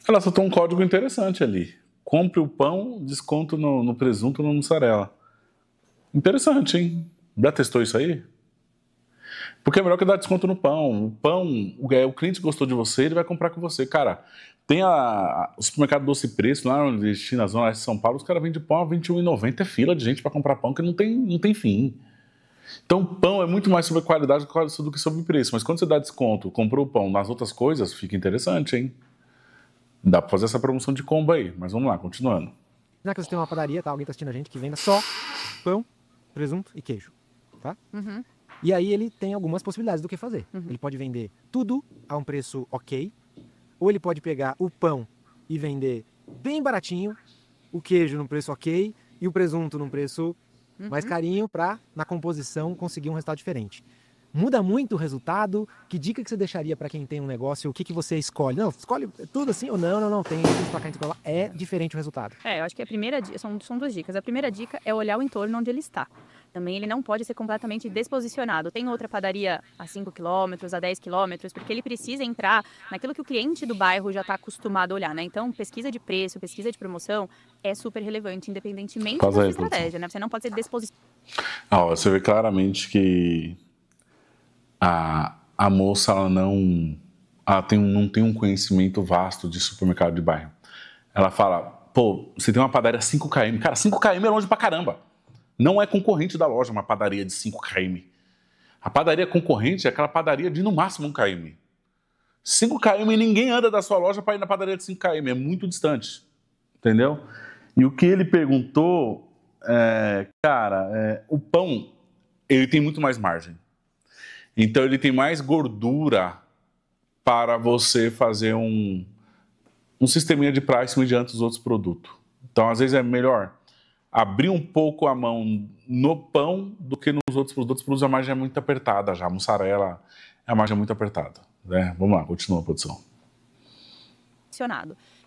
Ela soltou um código interessante ali. Compre o pão, desconto no presunto ou no mussarela. Interessante, hein? Já testou isso aí? Porque é melhor que dar desconto no pão. O pão, o cliente gostou de você, ele vai comprar com você. Cara, tem o supermercado Doce Preço, lá na Zona Leste de São Paulo, os caras vendem pão a R$21,90. É fila de gente para comprar pão que não tem fim. Então, pão é muito mais sobre qualidade do que sobre preço. Mas quando você dá desconto, comprou o pão nas outras coisas, fica interessante, hein? Dá para fazer essa promoção de combo aí. Mas vamos lá, continuando. Já que você tem uma padaria, tá? Alguém tá assistindo a gente que venda só pão, presunto e queijo. Tá? Uhum. E aí ele tem algumas possibilidades do que fazer. Ele pode vender tudo a um preço ok, ou ele pode pegar o pão e vender bem baratinho, o queijo num preço ok e o presunto num preço mais carinho para, na composição, conseguir um resultado diferente. Muda muito o resultado? Que dica que você deixaria para quem tem um negócio? O que você escolhe? Não, escolhe tudo assim ou não, tem isso pra cá, isso pra lá. É diferente o resultado. Eu acho que a primeira dica, são 2 dicas. A primeira dica é olhar o entorno onde ele está. Também ele não pode ser completamente desposicionado. Tem outra padaria a 5 quilômetros, a 10 quilômetros, porque ele precisa entrar naquilo que o cliente do bairro já está acostumado a olhar, né? Então, pesquisa de preço, pesquisa de promoção é super relevante, independentemente da sua estratégia, né? Você não pode ser desposicionado. Você vê claramente que a moça ela não tem um conhecimento vasto de supermercado de bairro. Ela fala, pô, você tem uma padaria 5 km. Cara, 5 km é longe pra caramba. Não é concorrente da loja uma padaria de 5 km. A padaria concorrente é aquela padaria de no máximo 1 km. 5 km e ninguém anda da sua loja para ir na padaria de 5 km. É muito distante. Entendeu? E o que ele perguntou Cara, o pão, ele tem muito mais margem. Então, ele tem mais gordura para você fazer um sisteminha de pricing diante dos outros produtos. Então, às vezes, é melhor abrir um pouco a mão no pão do que nos outros produtos. Os produtos a margem é muito apertada já. A mussarela, a margem é muito apertada. Né? Vamos lá, continua a produção.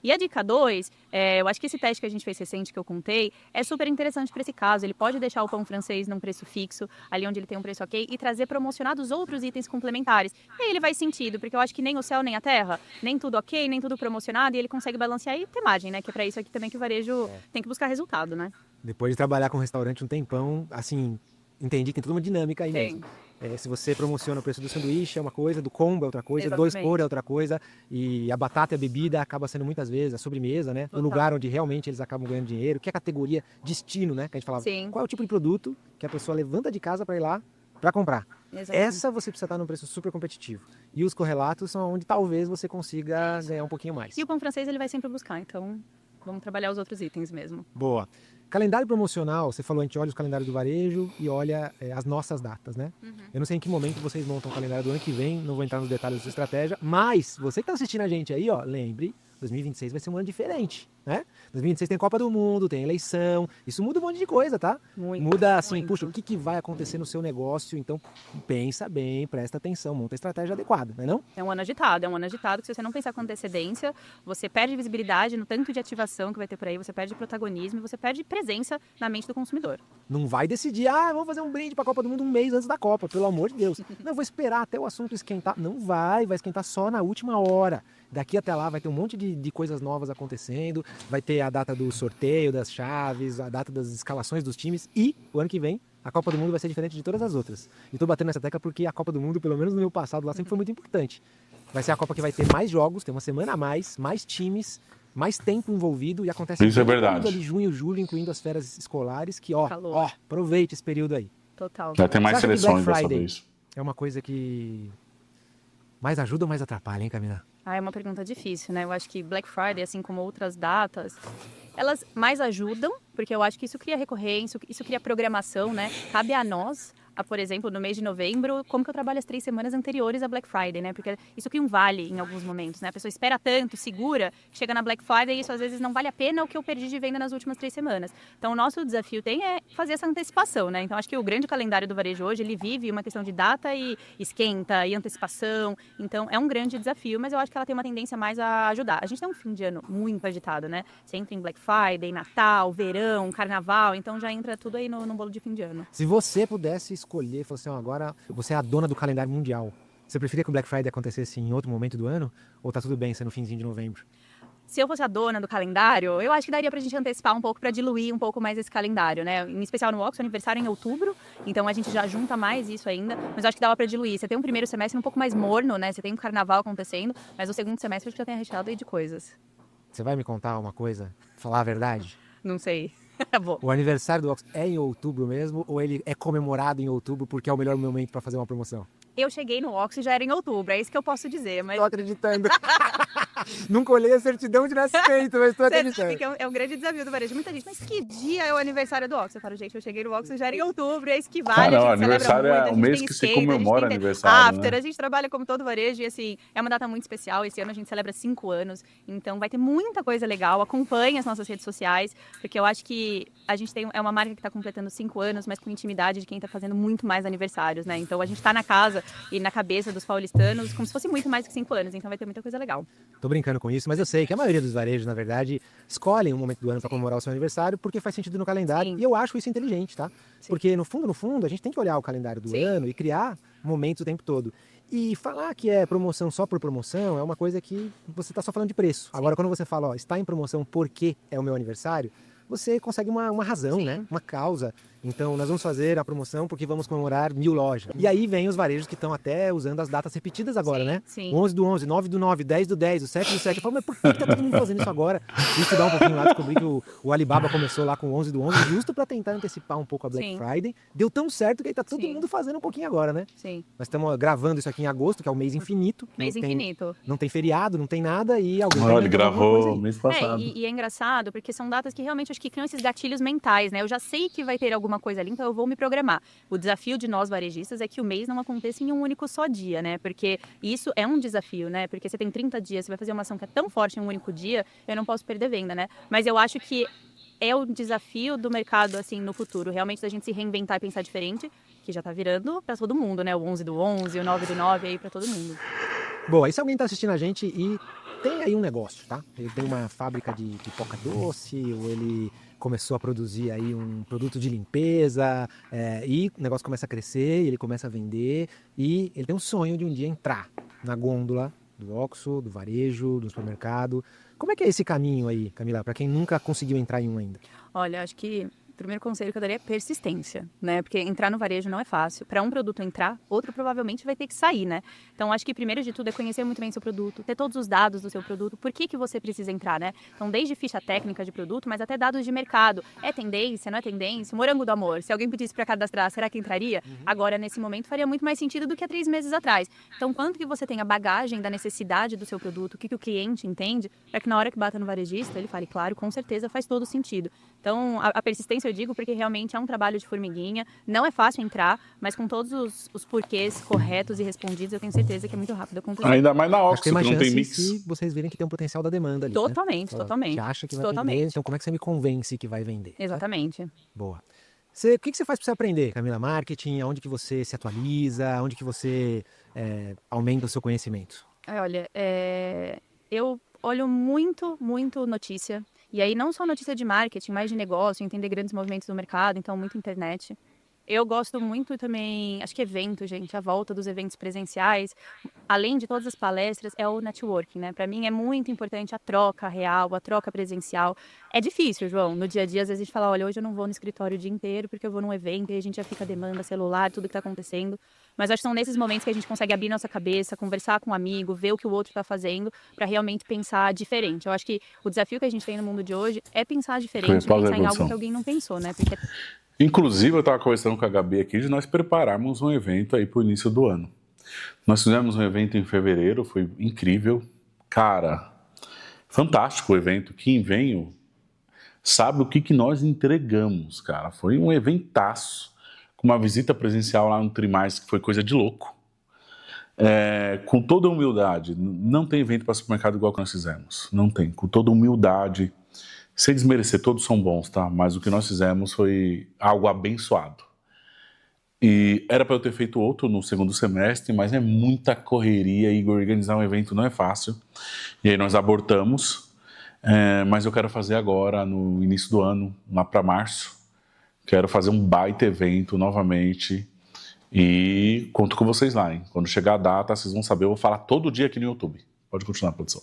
E a dica 2, eu acho que esse teste que a gente fez recente, que eu contei, é super interessante para esse caso. Ele pode deixar o pão francês num preço fixo, ali onde ele tem um preço ok, e trazer promocionados outros itens complementares. E aí ele faz sentido, porque eu acho que nem o céu nem a terra, nem tudo ok, nem tudo promocionado, e ele consegue balancear e ter margem, né? Que é para isso aqui também que o varejo tem que buscar resultado, né? Depois de trabalhar com restaurante um tempão, assim, entendi que tem toda uma dinâmica aí mesmo. Se você promociona o preço do sanduíche é uma coisa, do combo é outra coisa, Exatamente. 2 por é outra coisa, e a batata e a bebida acaba sendo muitas vezes a sobremesa, né? Total. O lugar onde realmente eles acabam ganhando dinheiro, que é a categoria destino, né? Que a gente falava. Sim. Qual é o tipo de produto que a pessoa levanta de casa para ir lá para comprar? Exatamente. Essa você precisa estar num preço super competitivo. E os correlatos são onde talvez você consiga ganhar um pouquinho mais. E o pão francês ele vai sempre buscar, então vamos trabalhar os outros itens mesmo. Boa. Calendário promocional, você falou, a gente olha os calendários do varejo e olha as nossas datas, né? Eu não sei em que momento vocês montam o calendário do ano que vem, não vou entrar nos detalhes da sua estratégia, mas você que está assistindo a gente aí, ó, lembre, 2026 vai ser um ano diferente, né? 2026 tem Copa do Mundo, tem eleição, isso muda um monte de coisa, tá? Muito, muda assim, muito. puxa, o que vai acontecer no seu negócio, então pensa bem, presta atenção, monta a estratégia adequada, não é não? É um ano agitado que se você não pensar com antecedência, você perde visibilidade no tanto de ativação que vai ter por aí, você perde protagonismo e você perde presença na mente do consumidor. Não vai decidir, vamos fazer um brinde para a Copa do Mundo um mês antes da Copa, pelo amor de Deus. Não, vou esperar até o assunto esquentar. Não vai esquentar só na última hora. Daqui até lá vai ter um monte de coisas novas acontecendo, vai ter a data do sorteio das chaves, a data das escalações dos times e o ano que vem a Copa do Mundo vai ser diferente de todas as outras. E tô batendo nessa tecla porque a Copa do Mundo, pelo menos no meu passado lá, sempre foi muito importante. Vai ser a Copa que vai ter mais jogos, tem uma semana a mais times, mais tempo envolvido e acontece Isso é verdade. ali junho, julho, incluindo as férias escolares, que Calor. aproveite esse período aí. Total. Já tem mais Você acha que seleções Black dessa Friday vez. é uma coisa que mais ajuda ou mais atrapalha, hein, Camila? É uma pergunta difícil, né? Eu acho que Black Friday, assim como outras datas, elas mais ajudam, porque eu acho que isso cria recorrência, isso cria programação, né? Cabe a nós, por exemplo, no mês de novembro, como que eu trabalho as 3 semanas anteriores a Black Friday, né? Porque isso cria um vale em alguns momentos, né? A pessoa espera tanto, segura, chega na Black Friday e isso às vezes não vale a pena o que eu perdi de venda nas últimas 3 semanas. Então, o nosso desafio é fazer essa antecipação, né? Então, acho que o grande calendário do varejo hoje, ele vive uma questão de data e esquenta e antecipação. Então, é um grande desafio, mas eu acho que ela tem uma tendência mais a ajudar. A gente tem um fim de ano muito agitado, né? Você entra em Black Friday, Natal, verão, Carnaval, então já entra tudo aí no bolo de fim de ano. Se você pudesse escolher, falar assim, agora você é a dona do calendário mundial, você preferia que o Black Friday acontecesse em outro momento do ano? Ou tá tudo bem ser no finzinho de novembro? Se eu fosse a dona do calendário, eu acho que daria pra gente antecipar um pouco pra diluir um pouco mais esse calendário, né? Em especial no Ox, o aniversário é em outubro, então a gente já junta mais isso ainda, mas eu acho que dava pra diluir. Você tem um primeiro semestre um pouco mais morno, né? Você tem um carnaval acontecendo, mas o segundo semestre acho que já tem recheado aí de coisas. Você vai me contar uma coisa? Falar a verdade? Não sei. Vou. O aniversário do Ox é em outubro mesmo ou ele é comemorado em outubro porque é o melhor momento pra fazer uma promoção? Eu cheguei no Ox e já era em outubro, é isso que eu posso dizer, mas... Tô acreditando. Nunca olhei a certidão de nascimento, mas tô Você acreditando. sabe que é um grande desafio do varejo. Muita gente, mas que dia é o aniversário do Ox? Eu falo, gente, eu cheguei no Ox e já era em outubro, é isso que vale. Não, a gente aniversário celebra é muito, o a gente mês tem que se skate, comemora a gente tem aniversário, after, né? a gente trabalha como todo varejo e assim, é uma data muito especial. Esse ano a gente celebra 5 anos, então vai ter muita coisa legal. Acompanhe as nossas redes sociais, porque eu acho que a gente é uma marca que está completando 5 anos, mas com intimidade de quem está fazendo muito mais aniversários, né? Então a gente está na casa e na cabeça dos paulistanos como se fosse muito mais que 5 anos, então vai ter muita coisa legal. Tô brincando com isso, mas eu sei que a maioria dos varejos, na verdade, escolhem um momento do ano para comemorar o seu aniversário porque faz sentido no calendário. Sim. E eu acho isso inteligente, tá? Sim. Porque no fundo, a gente tem que olhar o calendário do Sim. ano e criar momentos o tempo todo. E falar que é promoção só por promoção é uma coisa que você tá só falando de preço. Agora, quando você fala, está em promoção porque é o meu aniversário, você consegue uma razão, Sim. né? Uma causa. Então nós vamos fazer a promoção porque vamos comemorar 1000 lojas. E aí vem os varejos que estão até usando as datas repetidas agora, né? Sim. 11/11, 9/9, 10/10, o 7/7. Eu falo, mas por que tá todo mundo fazendo isso agora? Fui estudar um pouquinho lá, descobri que o Alibaba começou lá com 11/11, justo para tentar antecipar um pouco a Black Sim. Friday. Deu tão certo que aí tá todo Sim. mundo fazendo um pouquinho agora, né? Sim. Nós estamos gravando isso aqui em agosto, que é o mês infinito. Mês infinito. Não tem feriado, não tem nada e alguém tá Olha, ele inventando alguma coisa gravou aí. mês passado. E é engraçado porque são datas que realmente acho que criam esses gatilhos mentais, né? Eu já sei que vai ter alguma coisa ali, então eu vou me programar. O desafio de nós varejistas é que o mês não aconteça em um único só dia, né? Porque isso é um desafio, né? Porque você tem 30 dias, você vai fazer uma ação que é tão forte em um único dia, eu não posso perder venda, né? Mas eu acho que é o desafio do mercado, assim, no futuro. Realmente, da gente se reinventar e pensar diferente, que já tá virando para todo mundo, né? O 11/11, o 9/9 aí para todo mundo. Boa, e se alguém tá assistindo a gente e tem aí um negócio, tá? Ele tem uma fábrica de pipoca doce, ou ele começou a produzir aí um produto de limpeza, e o negócio começa a crescer, e ele começa a vender, e ele tem um sonho de um dia entrar na gôndola do OXXO, do varejo, do supermercado. Como é que é esse caminho aí, Camila, para quem nunca conseguiu entrar em um ainda? Olha, acho que o primeiro conselho que eu daria é persistência, né? Porque entrar no varejo não é fácil. Para um produto entrar, outro provavelmente vai ter que sair, né? Então, acho que primeiro de tudo é conhecer muito bem o seu produto, ter todos os dados do seu produto, por que você precisa entrar, né? Então, desde ficha técnica de produto, mas até dados de mercado. É tendência, não é tendência? Morango do amor. Se alguém pedisse para cadastrar, será que entraria? Agora, nesse momento, faria muito mais sentido do que há 3 meses atrás. Então, quanto que você tem a bagagem da necessidade do seu produto, o que o cliente entende, para que na hora que bata no varejista, ele fale, claro, com certeza faz todo sentido. Então, a persistência eu digo porque realmente é um trabalho de formiguinha, não é fácil entrar, mas com todos os porquês corretos e respondidos, eu tenho certeza que é muito rápido acontecer. Ainda mais na Acho OXXO, que tem mais que não tem chance mix. se vocês virem que tem um potencial da demanda ali, né? Totalmente, Fala, totalmente. Você acha que vai Totalmente. vender, então como é que você me convence que vai vender? Exatamente. Boa. O que você faz para você aprender, Camila? Marketing, aonde que você se atualiza, aonde que você aumenta o seu conhecimento? Olha, eu olho muito notícia. E aí não só notícia de marketing, mas de negócio, entender grandes movimentos do mercado, então muito internet. Eu gosto muito também, acho que evento, gente, a volta dos eventos presenciais, além de todas as palestras, é o networking, né? Para mim é muito importante a troca real, a troca presencial. É difícil, João, no dia a dia, às vezes a gente fala, olha, hoje eu não vou no escritório o dia inteiro porque eu vou num evento e a gente já fica demanda celular, tudo que tá acontecendo. Mas acho que são nesses momentos que a gente consegue abrir nossa cabeça, conversar com um amigo, ver o que o outro está fazendo, para realmente pensar diferente. Eu acho que o desafio que a gente tem no mundo de hoje é pensar diferente, pensar em algo que alguém não pensou, né? Porque Inclusive, eu estava conversando com a Gabi aqui de nós prepararmos um evento aí para o início do ano. Nós fizemos um evento em fevereiro, foi incrível. Cara, fantástico o evento. Quem veio sabe o que nós entregamos, cara. Foi um eventaço, com uma visita presencial lá no Trimais, que foi coisa de louco. Com toda humildade, não tem evento para supermercado igual que nós fizemos. Não tem, com toda humildade. Sem desmerecer, todos são bons, tá? Mas o que nós fizemos foi algo abençoado. E era para eu ter feito outro no segundo semestre, mas é muita correria e organizar um evento não é fácil. E aí nós abortamos, mas eu quero fazer agora, no início do ano, lá para março. Quero fazer um baita evento novamente e conto com vocês lá, hein? Quando chegar a data, vocês vão saber, eu vou falar todo dia aqui no YouTube. Pode continuar, produção.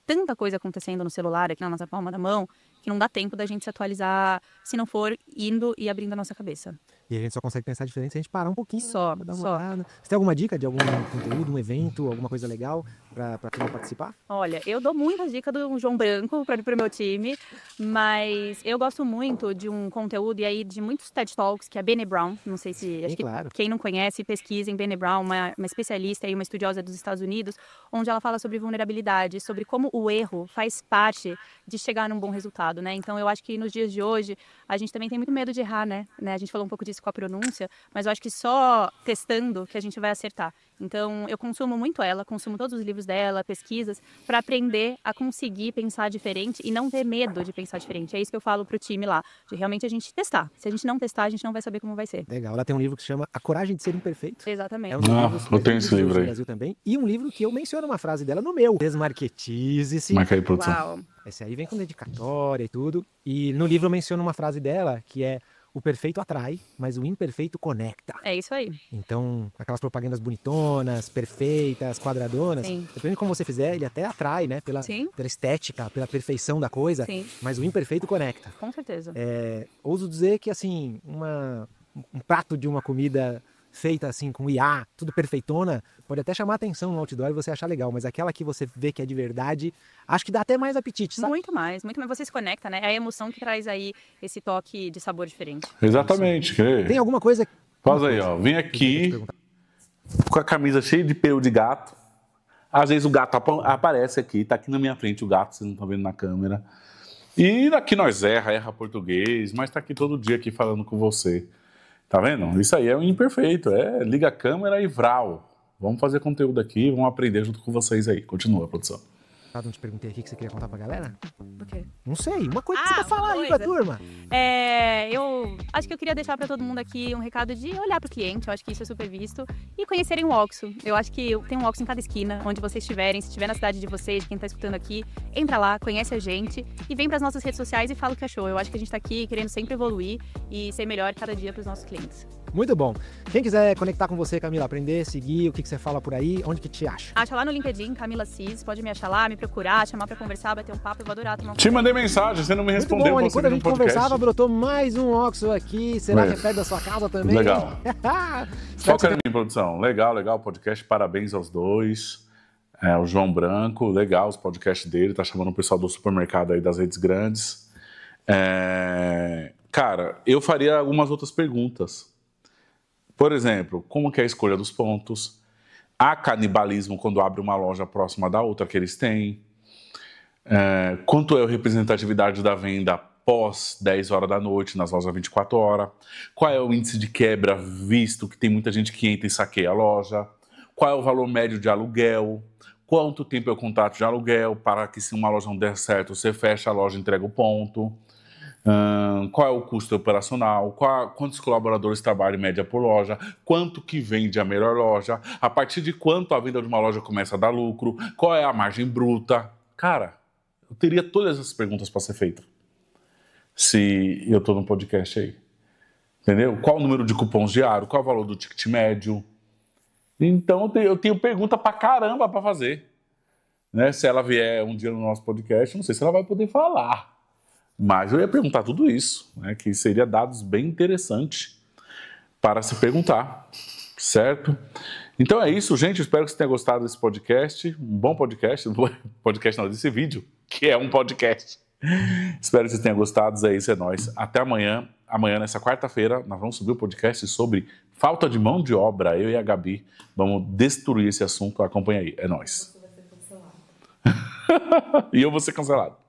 Tanta coisa acontecendo no celular, aqui na nossa palma da mão, que não dá tempo da gente se atualizar se não for indo e abrindo a nossa cabeça. E a gente só consegue pensar diferente se a gente parar um pouquinho. Só, pra dar uma só. olhada. Você tem alguma dica de algum conteúdo, um evento, alguma coisa legal para turma participar? Olha, eu dou muitas dicas do João Branco para o meu time, mas eu gosto muito de um conteúdo e aí de muitos TED Talks, que é a Brené Brown, não sei se, acho que claro. Quem não conhece, pesquisem Brené Brown, uma especialista e uma estudiosa dos Estados Unidos, onde ela fala sobre vulnerabilidade, sobre como o erro faz parte de chegar num bom resultado, né? Então eu acho que nos dias de hoje a gente também tem muito medo de errar, né? A gente falou um pouco disso com a pronúncia, mas eu acho que só testando que a gente vai acertar. Então eu consumo muito ela, consumo todos os livros dela, pesquisas, para aprender a conseguir pensar diferente e não ter medo de pensar diferente. É isso que eu falo pro time lá, de realmente a gente testar. Se a gente não testar, a gente não vai saber como vai ser. Legal, ela tem um livro que se chama A Coragem de Ser Imperfeito. Exatamente. É um dos livros eu tenho esse livro do aí. Brasil também. E um livro que eu menciono uma frase dela no meu. Desmarketize-se. Marca aí, produção. Uau. Esse aí vem com dedicatória e tudo. E no livro eu menciono uma frase dela que é: o perfeito atrai, mas o imperfeito conecta. É isso aí. Então, aquelas propagandas bonitonas, perfeitas, quadradonas, Sim. dependendo de como você fizer, ele até atrai, né? Pela estética, pela perfeição da coisa, Sim. mas o imperfeito conecta. Com certeza. Ouso dizer que, assim, um prato de uma comida feita assim com IA, tudo perfeitona, pode até chamar atenção no outdoor e você achar legal, mas aquela que você vê que é de verdade, acho que dá até mais apetite, sabe? Muito mais. Você se conecta, né? É a emoção que traz aí esse toque de sabor diferente. Exatamente. Tem alguma coisa... Pausa aí, ó. Vem aqui com a camisa cheia de pelo de gato. Às vezes o gato aparece aqui, tá aqui na minha frente o gato, vocês não estão vendo na câmera. E aqui nós erra português, mas tá aqui todo dia aqui falando com você. Tá vendo? Isso aí é um imperfeito, liga a câmera e vral. Vamos fazer conteúdo aqui, vamos aprender junto com vocês aí. Continua, produção. Não te perguntei aqui que você queria contar pra galera? O quê? Não sei, uma coisa que você quer falar aí pra turma. Eu acho que eu queria deixar pra todo mundo aqui um recado de olhar pro cliente, eu acho que isso é super visto, e conhecerem o OXXO. Eu acho que tem um OXXO em cada esquina, onde vocês estiverem, se estiver na cidade de vocês, quem tá escutando aqui, entra lá, conhece a gente e vem pras nossas redes sociais e fala o que achou. Eu acho que a gente tá aqui querendo sempre evoluir e ser melhor cada dia pros nossos clientes. Muito bom. Quem quiser conectar com você, Camila, aprender, seguir, o que você fala por aí, onde que te acha? Acha lá no LinkedIn, Camila Cis, pode me achar lá, me procurar, chamar pra conversar, bater um papo, eu vou adorar tomar um Te mandei mensagem, você não me respondeu. Muito bom, enquanto a gente conversava, brotou mais um OXXO aqui, será que é perto da sua casa também? Legal. Foca em mim, produção. Legal, podcast, parabéns aos dois. O João Branco, legal os podcasts dele, tá chamando o pessoal do supermercado aí das redes grandes. Cara, eu faria algumas outras perguntas. Por exemplo, como que é a escolha dos pontos? Há canibalismo quando abre uma loja próxima da outra que eles têm? Quanto é a representatividade da venda pós 10 horas da noite nas lojas 24 horas? Qual é o índice de quebra, visto que tem muita gente que entra e saqueia a loja? Qual é o valor médio de aluguel? Quanto tempo é o contrato de aluguel para que, se uma loja não der certo, você fecha a loja e entrega o ponto? Qual é o custo operacional, quantos colaboradores trabalham em média por loja, quanto que vende a melhor loja, a partir de quanto a venda de uma loja começa a dar lucro, qual é a margem bruta. Cara, eu teria todas essas perguntas para ser feita se eu estou no podcast aí. Entendeu? Qual o número de cupons diário, qual é o valor do ticket médio. Então eu tenho pergunta pra caramba para fazer. Né? Se ela vier um dia no nosso podcast, não sei se ela vai poder falar. Mas eu ia perguntar tudo isso, né, que seria dados bem interessantes para se perguntar, certo? Então é isso, gente. Espero que você tenha gostado desse podcast. Um bom podcast. Desse vídeo, que é um podcast. Espero que você tenha gostado. É isso, é nóis. Até amanhã. Amanhã, nessa quarta-feira, nós vamos subir o podcast sobre falta de mão de obra. Eu e a Gabi vamos destruir esse assunto. Acompanha aí. É nóis. Você vai ser cancelado. E eu vou ser cancelado.